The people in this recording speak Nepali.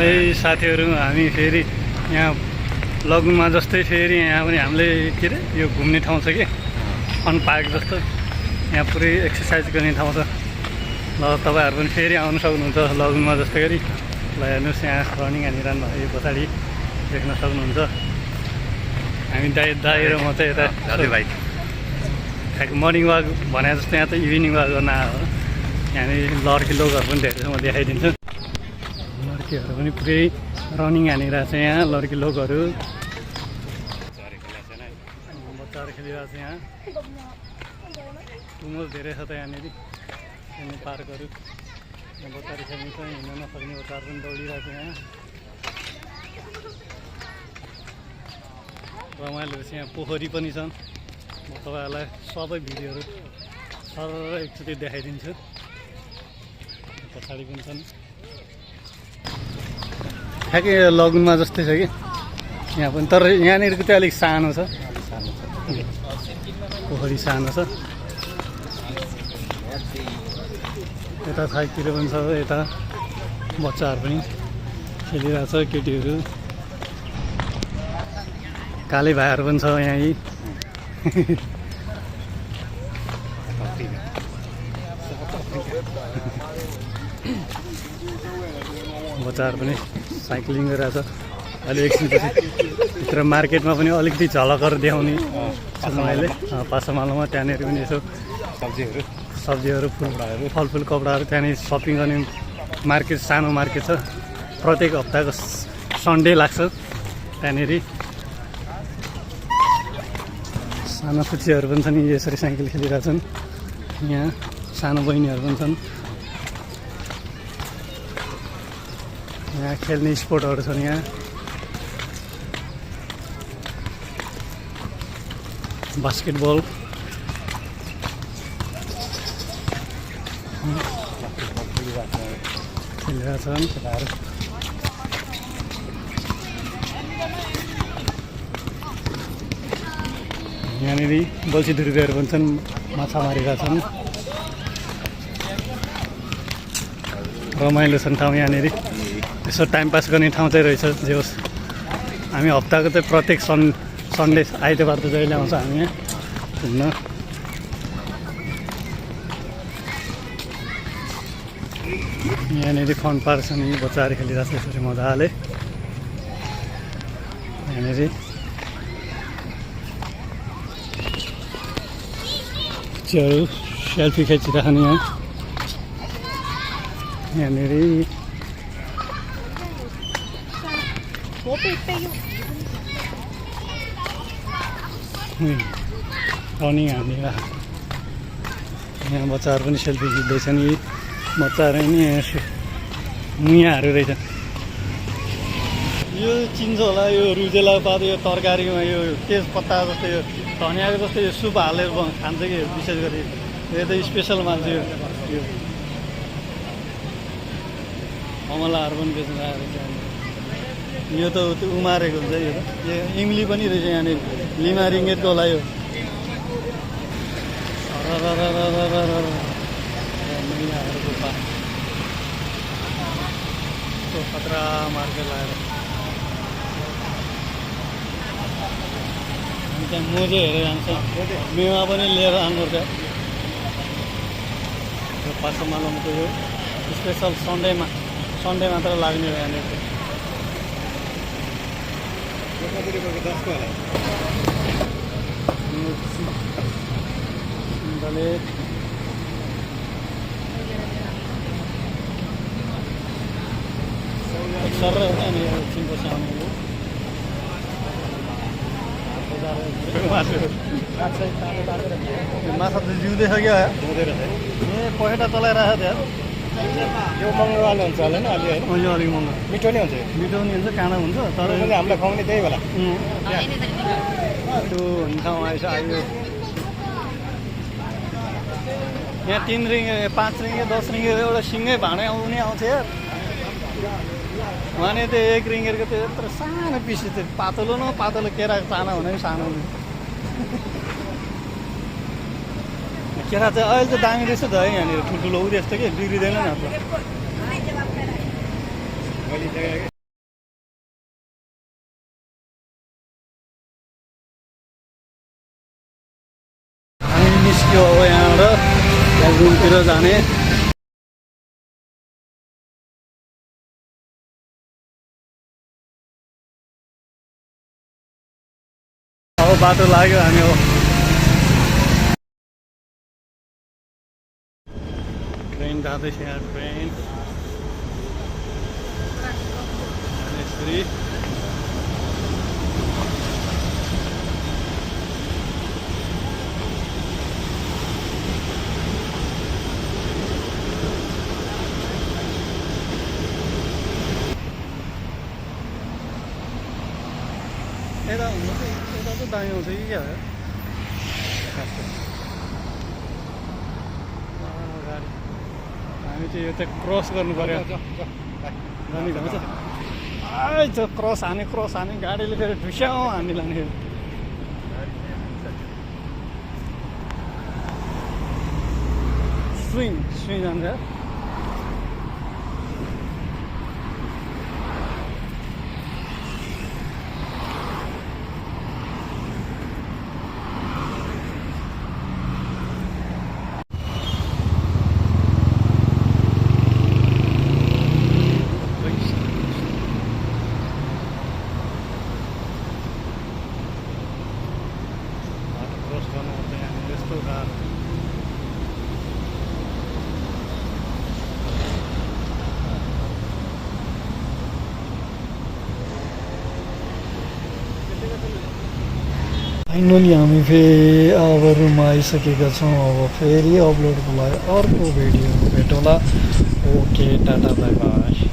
है साथीहरू, हामी फेरि यहाँ लगुनमा जस्तै फेरि यहाँ पनि हामीले के अरे यो घुम्ने ठाउँ छ कि फन पार्क जस्तो, यहाँ पुरै एक्सर्साइज गर्ने ठाउँ छ। ल तपाईँहरू पनि फेरि आउनु सक्नुहुन्छ लगुनमा जस्तै गरी। ल हेर्नुहोस् यहाँ रनिङ हानिरहनु भयो, यो पछाडि देख्न सक्नुहुन्छ। हामी दाइ र म चाहिँ यता भाइ ठ्याक्क मर्निङ वाक भने जस्तो यहाँ त इभिनिङ वाक गर्न आयो। यहाँनिर लड्की लोकहरू पनि धेरै छ, म देखाइदिन्छु। लड्कीहरू पनि पुरै रनिङ हानिरहेको छ यहाँ, लड्की लोकहरू बच्चाहरू खेलिरहेको छ यहाँ। टुमल धेरै छ त यहाँनिर, खेल्ने पार्कहरू। यहाँ बच्चाहरू खेल्नु छ, हिँड्न नसक्ने बच्चाहरू पनि दौडिरहेको छ यहाँ। रमाइलो छ यहाँ, पोखरी पनि छन्। म तपाईँहरूलाई सबै भिडियोहरू सर एकचोटि देखाइदिन्छु। पछाडि पनि छन्, ठ्याक्कै लगुनमा जस्तै छ कि यहाँ पनि, तर यहाँनिरको चाहिँ अलिक सानो छ, पोखरी सानो छ। यता साइडतिर पनि छ, यता बच्चाहरू पनि खेलिरहेको छ, केटीहरू काले भाइहरू पनि छ यहीँ। बच्चाहरू पनि साइक्लिङ गरिरहेछ। अहिले एकछिनपछि भित्र मार्केटमा पनि अलिकति झलकहरू देखाउने छ मैले। पासामालोमा त्यहाँनिर पनि यसो सब्जीहरू फलफुल कपडाहरू त्यहाँनिर सपिङ गर्ने मार्केट, सानो मार्केट छ। प्रत्येक हप्ताको सन्डे लाग्छ त्यहाँनिर। सानो फुच्चीहरू पनि छन्, यसरी साइकल खेलिरहेछन्। यहाँ सानो बहिनीहरू पनि छन्। यहाँ खेल्ने स्पोर्टहरू छन् यहाँ। बास्केटबल खेलिरहेछन् केटाहरू। यहाँनिर बल्छी धुर्बेहरू पनि छन्, माछा मारिरहेछन्। रमाइलो छन् ठाउँ यहाँनिर, यसो टाइम पास गर्ने ठाउँ चाहिँ रहेछ। जे होस्, हामी हप्ताको चाहिँ प्रत्येक सन्डे आइतबार त जहिले आउँछ हामी यहाँ घुम्न। यहाँनिर फन पार्क छ नि, बच्चाहरू खेलिरहेछ यसरी मजाले। यहाँनिर बच्चाहरू सेल्फी खिचिरहेछन् यहाँ। यहाँनिर रनिङ हानेर यहाँ बच्चाहरू पनि सेल्फी खिच्दैछन्। यी बच्चाहरू नि मुयाहरू रहेछ। यो चिन्छ होला, यो रुजेला पात, यो तरकारीमा यो तेज पत्ता जस्तो, यो धनियाको जस्तो यो सुप हालेर खान्छ कि विशेष गरी। यो त स्पेसल मान्छ। यो अमलाहरू पनि बेच्नु आएको छ। यो त उमारेको हुन्छ। यो इमली पनि रहेछ यहाँनिर, लिमा रिङ्गेटको होला यो। मैनाहरूको पार्क खतरा मार्केट लगाएर त्यहाँ मोजे हेरेर जान्छ। मेवा पनि लिएर आउनुपर्छ। यो पासामालोको यो स्पेसल सन्डे मात्र लाग्ने हो यहाँनिर। सर अनि एकछिनपछि आउने माछा त जिउँदैछ क्या, ए पखेटा चलाइरहेको थियो। यो महँगोवाला हुन्छ होला नि अलि होइन? यो अलिक महँगो, मिठो नै हुन्छ। मिठो पनि हुन्छ, काँडा हुन्छ। तर हामीलाई खुवाउने त्यही बेला त्यो हुने ठाउँ आएछ। आयो यहाँ 3 रिङ्गे 5 रिङ्गे 10 रिङ्गे एउटा सिँगै भाँडै आउने आउँछ यार। भने त्यो 1 रिङ्गेको त्यो यत्रो सानो पिस, त्यो पातलो न पातलो केराको चाना हुने पनि सानो हुने। केरा चाहिँ अहिले त दामी रहेछ त है यहाँनिर, ठुल्ठुलो उ यस्तो के बिग्रिँदैन नि। यो अब यहाँबाट कालेबुङतिर जाने अब बाटो लाग्यो हामी अब ट्रेन जाँदैछ यहाँ ट्रेन यसरी यता हुनु चाहिँ यता चाहिँ दामी आउँछ कि क्या हो गाडी हामी चाहिँ यो चाहिँ क्रस गर्नु पऱ्यो जाने जान्छ त्यो क्रस हाने गाडीले फेरि ढुस्याउँ हानी लाने फेरि स्विङ जान्छ क्रस गर्नु चाहिँ हामी यस्तो गाह्रो फाइनली हामी फेरि अब रुममा आइसकेका छौँ अब फेरि अपलोडको लागि अर्को भिडियो भेटौँला ओके टाटा बाई बाई